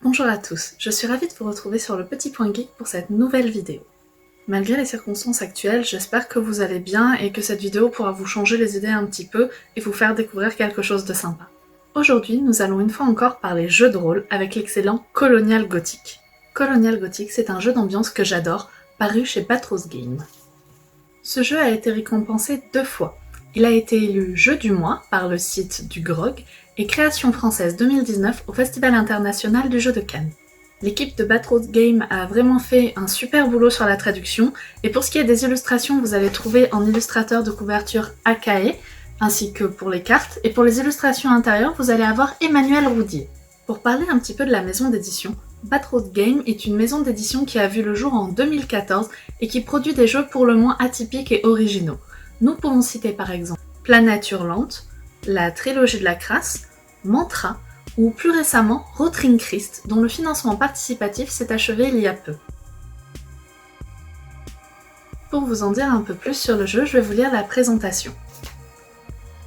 Bonjour à tous, je suis ravie de vous retrouver sur le Petit Point Geek pour cette nouvelle vidéo. Malgré les circonstances actuelles, j'espère que vous allez bien et que cette vidéo pourra vous changer les idées un petit peu et vous faire découvrir quelque chose de sympa. Aujourd'hui, nous allons une fois encore parler jeux de rôle avec l'excellent Colonial Gothic. Colonial Gothic, c'est un jeu d'ambiance que j'adore, paru chez Batross Games. Ce jeu a été récompensé 2 fois. Il a été élu jeu du mois par le site du GROG et création française 2019 au Festival international du jeu de Cannes. L'équipe de Batross Games a vraiment fait un super boulot sur la traduction, et pour ce qui est des illustrations, vous allez trouver en illustrateur de couverture Akae, ainsi que pour les cartes, et pour les illustrations intérieures, vous allez avoir Emmanuel Roudier. Pour parler un petit peu de la maison d'édition, Batross Games est une maison d'édition qui a vu le jour en 2014 et qui produit des jeux pour le moins atypiques et originaux. Nous pouvons citer par exemple Planète Hurlante, la trilogie de la Crasse, Mantra, ou plus récemment Rotring Christ, dont le financement participatif s'est achevé il y a peu. Pour vous en dire un peu plus sur le jeu, je vais vous lire la présentation.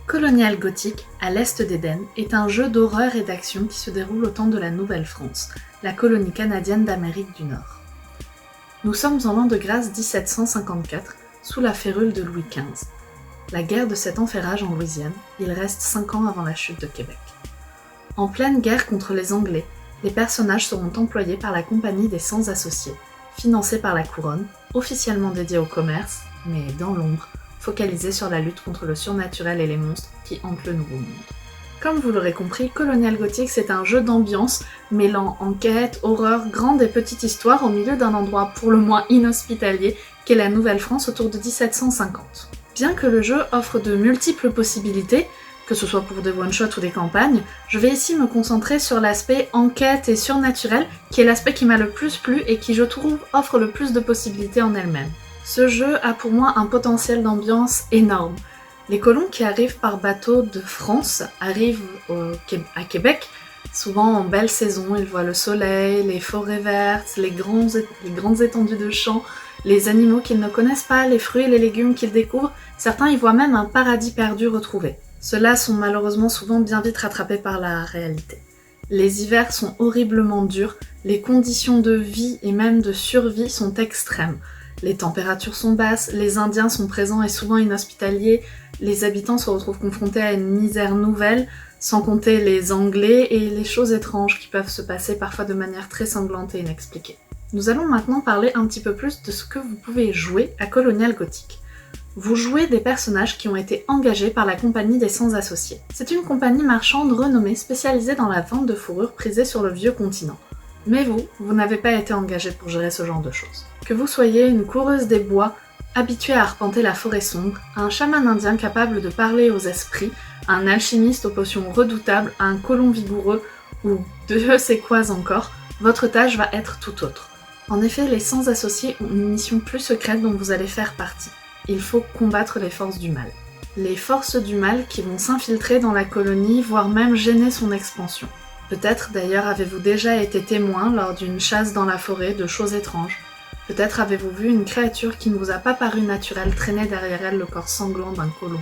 Colonial Gothic, à l'est d'Éden, est un jeu d'horreur et d'action qui se déroule au temps de la Nouvelle-France, la colonie canadienne d'Amérique du Nord. Nous sommes en l'an de grâce 1754, sous la férule de Louis XV. La guerre de cet enferrage en Louisiane, il reste 5 ans avant la chute de Québec. En pleine guerre contre les Anglais, les personnages seront employés par la Compagnie des Sans Associés, financée par la Couronne, officiellement dédiée au commerce, mais dans l'ombre, focalisée sur la lutte contre le surnaturel et les monstres qui hantent le Nouveau Monde. Comme vous l'aurez compris, Colonial Gothic c'est un jeu d'ambiance mêlant enquête, horreur, grande et petite histoire au milieu d'un endroit pour le moins inhospitalier qu'est la Nouvelle-France autour de 1750. Bien que le jeu offre de multiples possibilités, que ce soit pour des one-shots ou des campagnes, je vais ici me concentrer sur l'aspect enquête et surnaturel, qui est l'aspect qui m'a le plus plu et qui je trouve offre le plus de possibilités en elle-même. Ce jeu a pour moi un potentiel d'ambiance énorme. Les colons qui arrivent par bateau de France arrivent à Québec, souvent en belle saison, ils voient le soleil, les forêts vertes, les grandes étendues de champs, les animaux qu'ils ne connaissent pas, les fruits et les légumes qu'ils découvrent, certains y voient même un paradis perdu retrouvé. Ceux-là sont malheureusement souvent bien vite rattrapés par la réalité. Les hivers sont horriblement durs, les conditions de vie et même de survie sont extrêmes. Les températures sont basses, les Indiens sont présents et souvent inhospitaliers, les habitants se retrouvent confrontés à une misère nouvelle, sans compter les Anglais et les choses étranges qui peuvent se passer parfois de manière très sanglante et inexpliquée. Nous allons maintenant parler un petit peu plus de ce que vous pouvez jouer à Colonial Gothic. Vous jouez des personnages qui ont été engagés par la Compagnie des Sans Associés. C'est une compagnie marchande renommée spécialisée dans la vente de fourrures prisées sur le vieux continent. Mais vous n'avez pas été engagé pour gérer ce genre de choses. Que vous soyez une coureuse des bois, habituée à arpenter la forêt sombre, un chaman indien capable de parler aux esprits, un alchimiste aux potions redoutables, un colon vigoureux, ou Dieu sait quoi encore, votre tâche va être tout autre. En effet, les Sans Associés ont une mission plus secrète dont vous allez faire partie. Il faut combattre les forces du mal. Les forces du mal qui vont s'infiltrer dans la colonie, voire même gêner son expansion. Peut-être d'ailleurs avez-vous déjà été témoin lors d'une chasse dans la forêt de choses étranges. Peut-être avez-vous vu une créature qui ne vous a pas paru naturelle traîner derrière elle le corps sanglant d'un colon.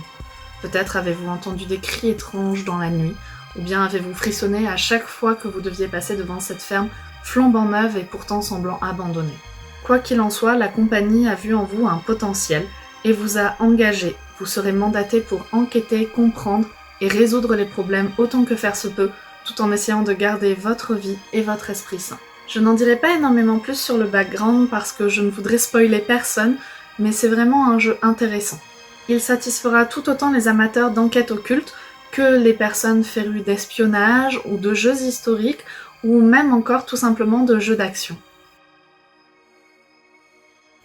Peut-être avez-vous entendu des cris étranges dans la nuit, ou bien avez-vous frissonné à chaque fois que vous deviez passer devant cette ferme flambant neuve et pourtant semblant abandonnée. Quoi qu'il en soit, la compagnie a vu en vous un potentiel et vous a engagé. Vous serez mandaté pour enquêter, comprendre et résoudre les problèmes autant que faire se peut, tout en essayant de garder votre vie et votre esprit sain. Je n'en dirai pas énormément plus sur le background parce que je ne voudrais spoiler personne, mais c'est vraiment un jeu intéressant. Il satisfera tout autant les amateurs d'enquête occulte que les personnes férues d'espionnage ou de jeux historiques ou même encore tout simplement de jeux d'action.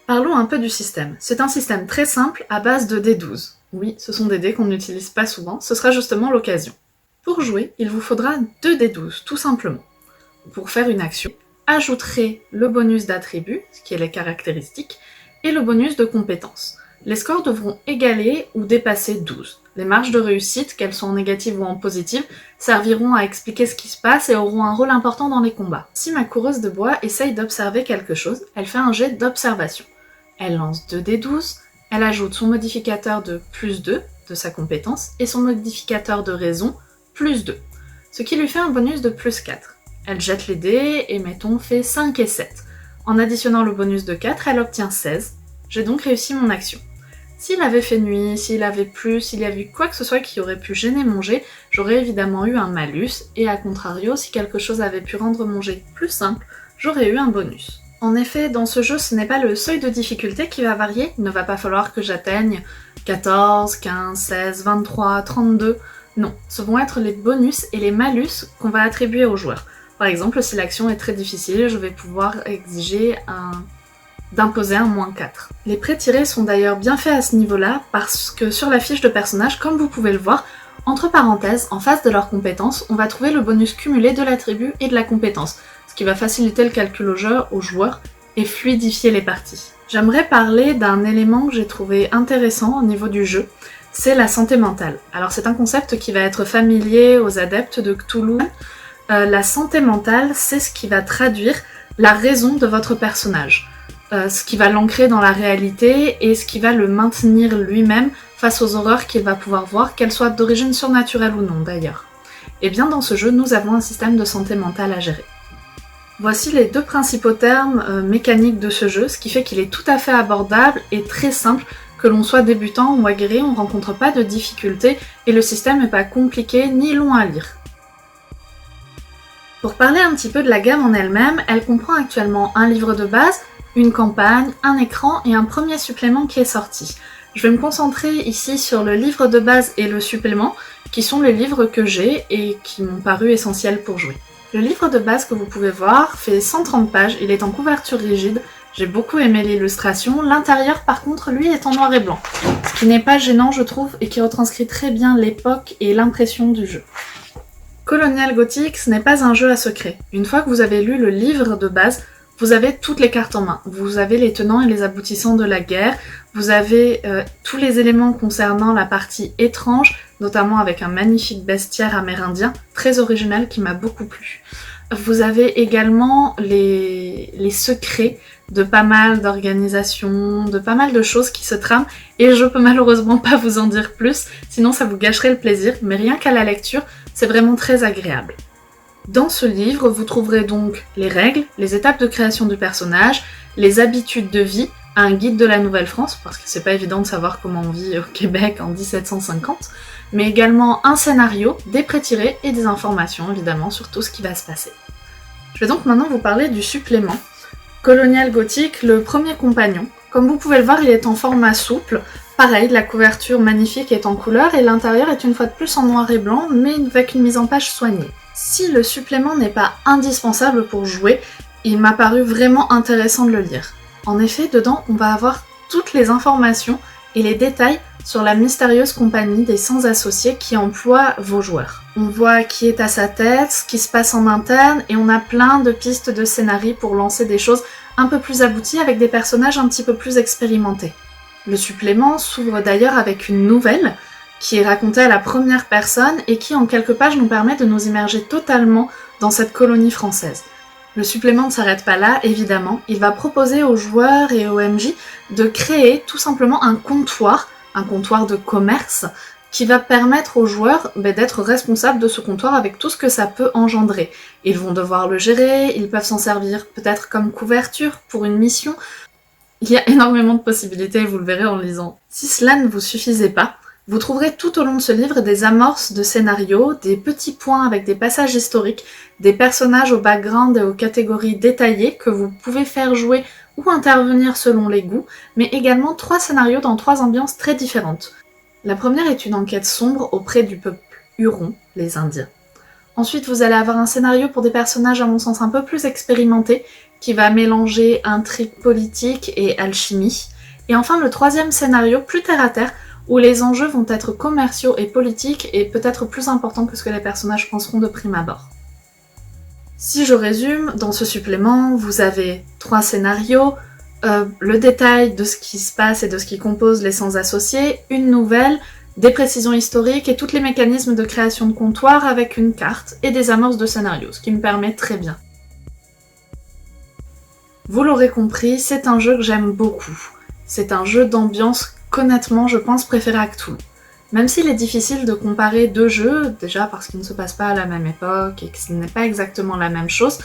Parlons un peu du système. C'est un système très simple à base de dés 12. Oui, ce sont des dés qu'on n'utilise pas souvent, ce sera justement l'occasion. Pour jouer, il vous faudra 2 dés 12, tout simplement. Pour faire une action, ajouterez le bonus d'attribut, ce qui est les caractéristiques, et le bonus de compétences. Les scores devront égaler ou dépasser 12. Les marges de réussite, qu'elles soient en négative ou en positive, serviront à expliquer ce qui se passe et auront un rôle important dans les combats. Si ma coureuse de bois essaye d'observer quelque chose, elle fait un jet d'observation. Elle lance 2 dés 12, elle ajoute son modificateur de plus 2 de sa compétence et son modificateur de raison plus 2, ce qui lui fait un bonus de plus 4. Elle jette les dés et mettons fait 5 et 7. En additionnant le bonus de 4, elle obtient 16. J'ai donc réussi mon action. S'il avait fait nuit, s'il avait plu, s'il y avait eu quoi que ce soit qui aurait pu gêner mon jet, j'aurais évidemment eu un malus, et à contrario, si quelque chose avait pu rendre mon jet plus simple, j'aurais eu un bonus. En effet, dans ce jeu, ce n'est pas le seuil de difficulté qui va varier, il ne va pas falloir que j'atteigne 14, 15, 16, 23, 32, non, ce vont être les bonus et les malus qu'on va attribuer aux joueurs. Par exemple, si l'action est très difficile, je vais pouvoir exiger d'imposer un -4. Les pré-tirés sont d'ailleurs bien faits à ce niveau-là parce que sur la fiche de personnage, comme vous pouvez le voir, entre parenthèses, en face de leurs compétences, on va trouver le bonus cumulé de l'attribut et de la compétence, ce qui va faciliter le calcul aux joueurs et fluidifier les parties. J'aimerais parler d'un élément que j'ai trouvé intéressant au niveau du jeu, c'est la santé mentale. Alors c'est un concept qui va être familier aux adeptes de Cthulhu. La santé mentale, c'est ce qui va traduire la raison de votre personnage. Ce qui va l'ancrer dans la réalité et ce qui va le maintenir lui-même face aux horreurs qu'il va pouvoir voir, qu'elles soient d'origine surnaturelle ou non d'ailleurs. Et bien dans ce jeu, nous avons un système de santé mentale à gérer. Voici les deux principaux termes mécaniques de ce jeu, ce qui fait qu'il est tout à fait abordable et très simple, que l'on soit débutant ou aguerri, on ne rencontre pas de difficultés et le système n'est pas compliqué ni long à lire. Pour parler un petit peu de la gamme en elle-même, elle comprend actuellement un livre de base, une campagne, un écran et un premier supplément qui est sorti. Je vais me concentrer ici sur le livre de base et le supplément, qui sont les livres que j'ai et qui m'ont paru essentiels pour jouer. Le livre de base que vous pouvez voir fait 130 pages, il est en couverture rigide, j'ai beaucoup aimé l'illustration, l'intérieur par contre lui est en noir et blanc, ce qui n'est pas gênant je trouve et qui retranscrit très bien l'époque et l'impression du jeu. Colonial Gothic, ce n'est pas un jeu à secret. Une fois que vous avez lu le livre de base, vous avez toutes les cartes en main. Vous avez les tenants et les aboutissants de la guerre, vous avez tous les éléments concernant la partie étrange, notamment avec un magnifique bestiaire amérindien, très original qui m'a beaucoup plu. Vous avez également les secrets de pas mal d'organisations, de pas mal de choses qui se trament, et je peux malheureusement pas vous en dire plus, sinon ça vous gâcherait le plaisir, mais rien qu'à la lecture, c'est vraiment très agréable. Dans ce livre, vous trouverez donc les règles, les étapes de création du personnage, les habitudes de vie, un guide de la Nouvelle-France, parce que c'est pas évident de savoir comment on vit au Québec en 1750, mais également un scénario, des pré-tirés et des informations évidemment sur tout ce qui va se passer. Je vais donc maintenant vous parler du supplément. Colonial Gothic, le premier compagnon. Comme vous pouvez le voir, il est en format souple. Pareil, la couverture magnifique est en couleur et l'intérieur est une fois de plus en noir et blanc, mais avec une mise en page soignée. Si le supplément n'est pas indispensable pour jouer, il m'a paru vraiment intéressant de le lire. En effet, dedans, on va avoir toutes les informations et les détails sur la mystérieuse compagnie des sans-associés qui emploie vos joueurs. On voit qui est à sa tête, ce qui se passe en interne, et on a plein de pistes de scénarii pour lancer des choses un peu plus abouties avec des personnages un petit peu plus expérimentés. Le supplément s'ouvre d'ailleurs avec une nouvelle qui est racontée à la première personne et qui en quelques pages nous permet de nous immerger totalement dans cette colonie française. Le supplément ne s'arrête pas là, évidemment, il va proposer aux joueurs et aux MJ de créer tout simplement un comptoir de commerce qui va permettre aux joueurs d'être responsables de ce comptoir avec tout ce que ça peut engendrer. Ils vont devoir le gérer, ils peuvent s'en servir peut-être comme couverture pour une mission. Il y a énormément de possibilités, vous le verrez en lisant. Si cela ne vous suffisait pas, vous trouverez tout au long de ce livre des amorces de scénarios, des petits points avec des passages historiques, des personnages au background et aux catégories détaillées que vous pouvez faire jouer ou intervenir selon les goûts, mais également 3 scénarios dans 3 ambiances très différentes. La première est une enquête sombre auprès du peuple Huron, les Indiens. Ensuite, vous allez avoir un scénario pour des personnages à mon sens un peu plus expérimentés, qui va mélanger intrigue politique et alchimie. Et enfin, le troisième scénario, plus terre-à-terre, où les enjeux vont être commerciaux et politiques et peut-être plus importants que ce que les personnages penseront de prime abord. Si je résume, dans ce supplément, vous avez 3 scénarios, le détail de ce qui se passe et de ce qui compose les sans-associés, une nouvelle, des précisions historiques et tous les mécanismes de création de comptoir avec une carte et des amorces de scénarios, ce qui me permet très bien. Vous l'aurez compris, c'est un jeu que j'aime beaucoup. C'est un jeu d'ambiance qu'honnêtement je pense préférer à Cthulhu. Même s'il est difficile de comparer deux jeux, déjà parce qu'ils ne se passent pas à la même époque et que ce n'est pas exactement la même chose,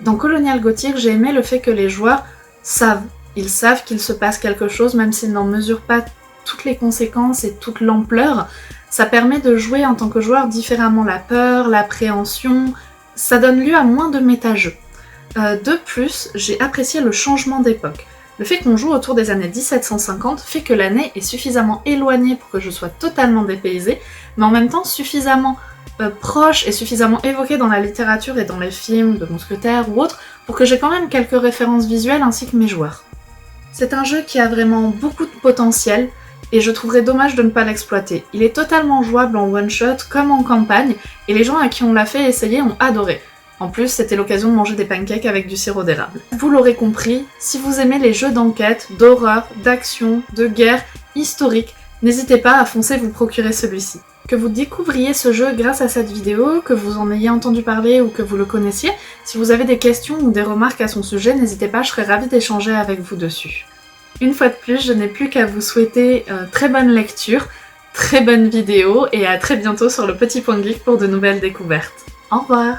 dans Colonial Gothic, j'ai aimé le fait que les joueurs savent. Ils savent qu'il se passe quelque chose, même s'ils n'en mesurent pas toutes les conséquences et toute l'ampleur. Ça permet de jouer en tant que joueur différemment la peur, l'appréhension. Ça donne lieu à moins de méta-jeux. De plus, j'ai apprécié le changement d'époque. Le fait qu'on joue autour des années 1750 fait que l'année est suffisamment éloignée pour que je sois totalement dépaysée, mais en même temps suffisamment proche et suffisamment évoquée dans la littérature et dans les films de mousquetaires ou autres pour que j'ai quand même quelques références visuelles ainsi que mes joueurs. C'est un jeu qui a vraiment beaucoup de potentiel et je trouverais dommage de ne pas l'exploiter. Il est totalement jouable en one-shot comme en campagne et les gens à qui on l'a fait essayer ont adoré. En plus, c'était l'occasion de manger des pancakes avec du sirop d'érable. Vous l'aurez compris, si vous aimez les jeux d'enquête, d'horreur, d'action, de guerre, historique, n'hésitez pas à foncer vous procurer celui-ci. Que vous découvriez ce jeu grâce à cette vidéo, que vous en ayez entendu parler ou que vous le connaissiez, si vous avez des questions ou des remarques à son sujet, n'hésitez pas, je serais ravie d'échanger avec vous dessus. Une fois de plus, je n'ai plus qu'à vous souhaiter très bonne lecture, très bonne vidéo et à très bientôt sur le Petit Point Geek pour de nouvelles découvertes. Au revoir!